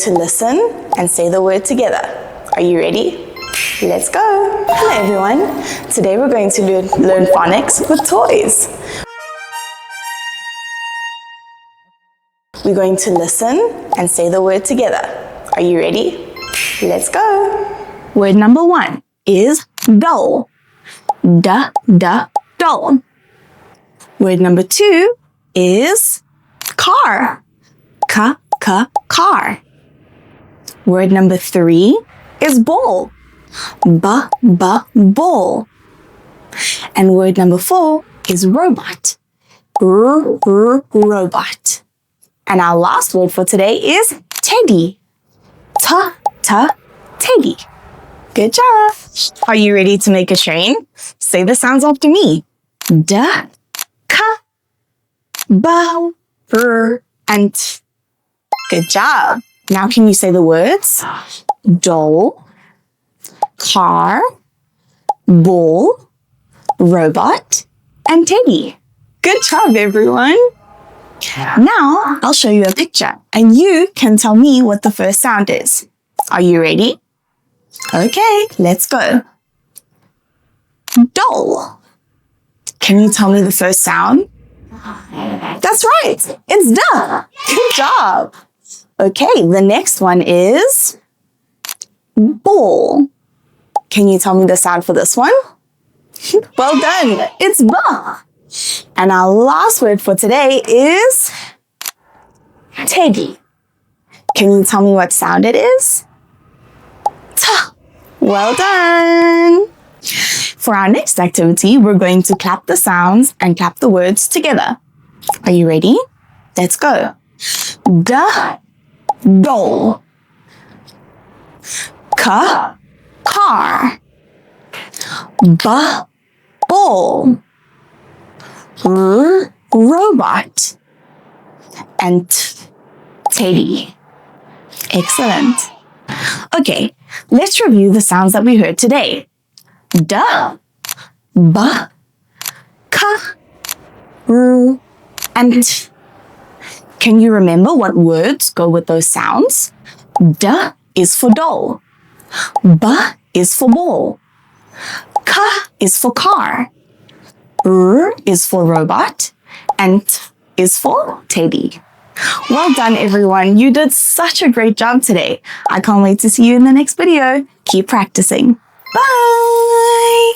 To listen and say the word together. Are you ready? Let's go! Hello everyone! Today we're going to learn phonics with toys. We're going to listen and say the word together. Are you ready? Let's go! Word number 1 is dull. Dull. Word number 2 is car. Car. Word number 3 is ball. Ball. And word number 4 is robot. Robot. And our last word for today is teddy. Teddy. Good job. Are you ready to make a train? Say the sounds after me. Da, ka, ba, and t. Good job. Now can you say the words? Doll, car, ball, robot, and teddy. Good job, everyone. Now I'll show you a picture and you can tell me what the first sound is. Are you ready? Okay, let's go. Doll. Can you tell me the first sound? That's right, it's duh. Good job. Okay, the next one is ball. Can you tell me the sound for this one? Well done, it's ba. And our last word for today is teddy. Can you tell me what sound it is? Ta. Well done. For our next activity, we're going to clap the sounds and clap the words together. Are you ready? Let's go. Da, doll. Ka, car. Ba, ball. R, robot. And teddy. Excellent. Okay, let's review the sounds that we heard today. Da, ba, ka, r, and t. Can you remember what words go with those sounds? Da is for doll. Ba is for ball. Ka is for car. R is for robot. And t is for teddy. Well done, everyone. You did such a great job today. I can't wait to see you in the next video. Keep practicing. Bye!